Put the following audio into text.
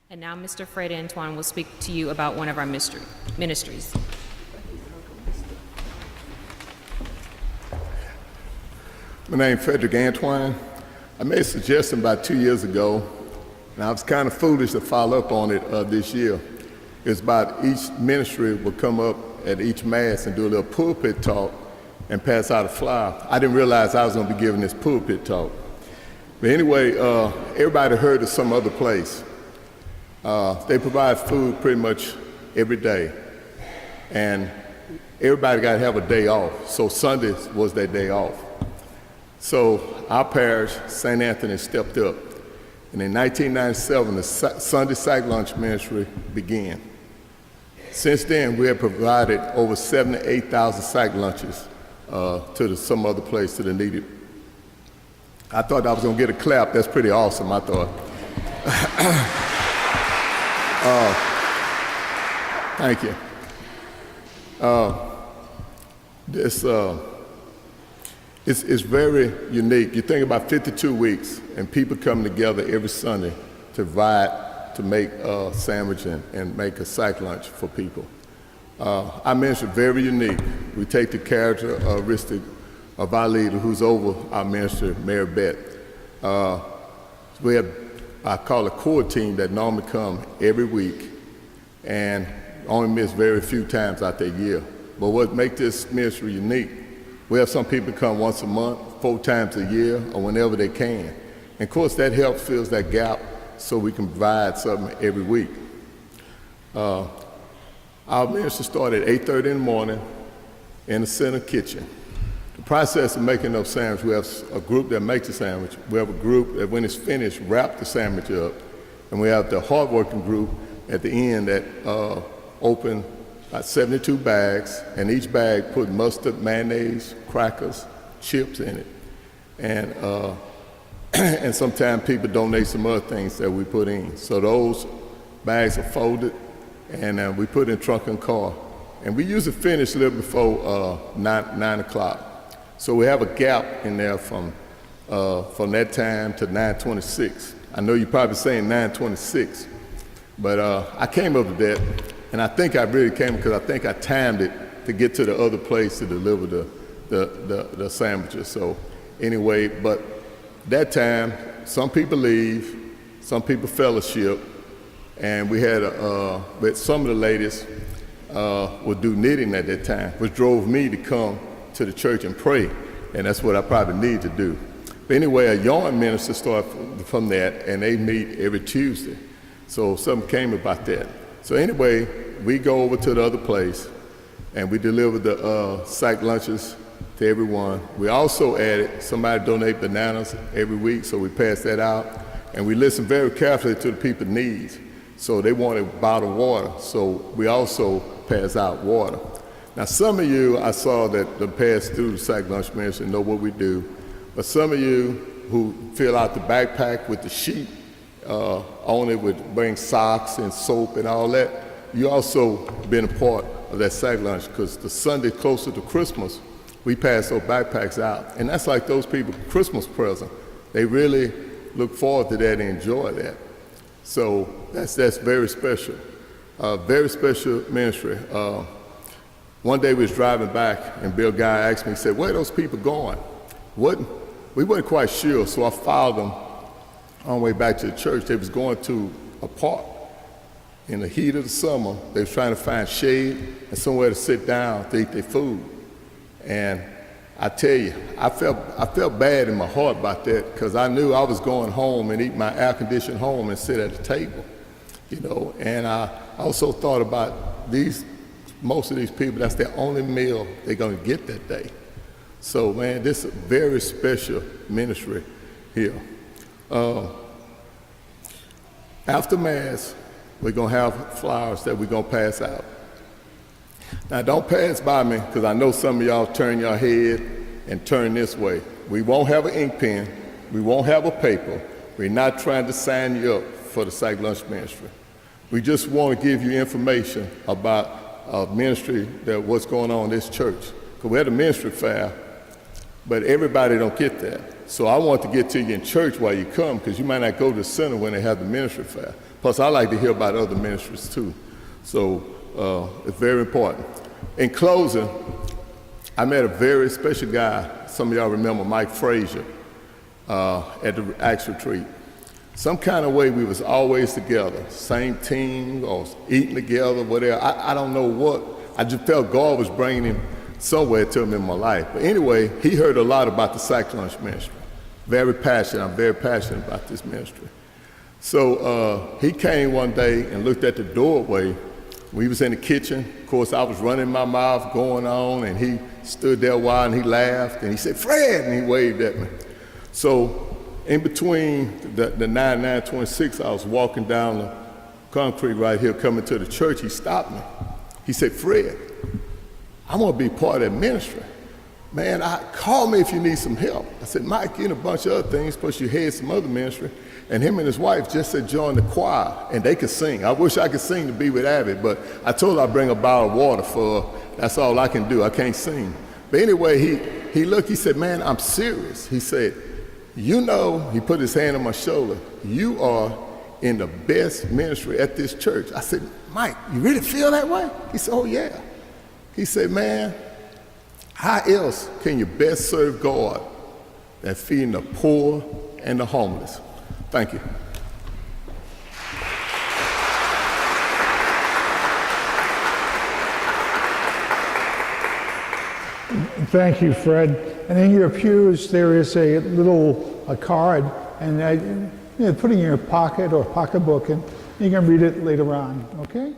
And now Mr. Fred Antoine will speak to you about one of our ministries. My name is Frederick Antoine. I made a suggestion about 2 years ago, and I was kind of foolish to follow up on it this year. It's about each ministry will come up at each Mass and do a little pulpit talk and pass out a flyer. I didn't realize I was going to be giving this pulpit talk. But anyway, everybody heard of some other place. They provide food pretty much every day, and everybody got to have a day off, so Sundays was their day off. So our parish, St. Anthony, stepped up, and in 1997, the Sunday Sack Lunch Ministry began. Since then, we have provided over 7,000 to 8,000 sack lunches to some other place to the needy. I thought I was going to get a clap. That's pretty awesome, I thought. Thank you. It's very unique. You think about 52 weeks, and people come together every Sunday to provide, to make a sandwich and make a sack lunch for people. Our ministry is very unique. We take the characteristic of our leader, who's over our ministry, Mary Beth. We have, I call a core team that normally come every week and only miss very few times out their year. But what makes this ministry unique, we have some people come once a month, 4 times a year, or whenever they can. And of course, that helps fills that gap so we can provide something every week. Our ministry started at 8:30 in the morning in the center kitchen. The process of making those sandwiches, we have a group that makes the sandwich. We have a group that, when it's finished, wrap the sandwich up. And we have the hardworking group at the end that open about 72 bags, and each bag put mustard, mayonnaise, crackers, chips in it. And and sometimes people donate some other things that we put in. So those bags are folded, and we put in trunk and car. And we usually finish a little before 9 o'clock. So we have a gap in there from that time to 9:26. I know you're probably saying 9:26, but I came up with that, and I think I really came because I think I timed it to get to the other place to deliver the sandwiches. So anyway, but that time, some people leave, some people fellowship, and we had some of the ladies would do knitting at that time, which drove me to come to the church and pray, and that's what I probably need to do. But anyway, a yarn minister started from that, and they meet every Tuesday. So something came about that. So anyway, we go over to the other place, and we deliver the sack lunches to everyone. We also added, somebody donate bananas every week, so we pass that out. And we listen very carefully to the people's needs. So they wanted bottled water, so we also pass out water. Now, some of you I saw that passed through the sack lunch ministry know what we do, but some of you who fill out the backpack with the sheet on it, would bring socks and soap and all that, you also been a part of that sack lunch, because the Sunday closer to Christmas, we pass those backpacks out. And that's like those people Christmas present. They really look forward to that and enjoy that. So that's very special. Very special ministry. One day we was driving back, and Bill Guy asked me, he said, "Where are those people going?" We weren't quite sure, so I followed them on the way back to the church. They was going to a park. In the heat of the summer, they was trying to find shade and somewhere to sit down to eat their food. And I tell you, I felt bad in my heart about that, because I knew I was going home and eat my air-conditioned home and sit at the table, you know. And I also thought about most of these people, that's their only meal they're going to get that day. So, man, this is a very special ministry here. After Mass, we're going to have flowers that we're going to pass out. Now, don't pass by me, because I know some of y'all turn your head and turn this way. We won't have an ink pen. We won't have a paper. We're not trying to sign you up for the Sack Lunch Ministry. We just want to give you information about ministry, what's going on in this church. Because we had a ministry fair, but everybody don't get that. So I want to get to you in church while you come, because you might not go to the center when they have the ministry fair. Plus, I like to hear about other ministries too. So it's very important. In closing, I met a very special guy. Some of y'all remember Mike Frazier at the Acts Retreat. Some kind of way we was always together, same team or eating together, whatever. I don't know what. I just felt God was bringing him somewhere to him in my life. But anyway, he heard a lot about the Sack Lunch ministry. Very passionate. I'm very passionate about this ministry. So he came one day and looked at the doorway. We was in the kitchen. Of course, I was running my mouth going on, and he stood there a while and he laughed and he said, "Fred," and he waved at me. So in between the 926, I was walking down the concrete right here coming to the church. He stopped me. He said, "Fred, I want to be part of that ministry. Man, call me if you need some help." I said, "Mike, you and a bunch of other things, plus you head some other ministry." And him and his wife just had joined the choir, and they could sing. I wish I could sing to be with Abby, but I told her I'd bring a bottle of water for her. That's all I can do. I can't sing. But anyway, he looked, he said, "Man, I'm serious." He said, "You know," he put his hand on my shoulder, "you are in the best ministry at this church." I said, "Mike, you really feel that way?" He said, "Oh, yeah." He said, "Man, how else can you best serve God than feeding the poor and the homeless?" Thank you. Thank you, Fred. And in your pews, there is a card, and put it in your pocket or pocketbook, and you can read it later on, okay?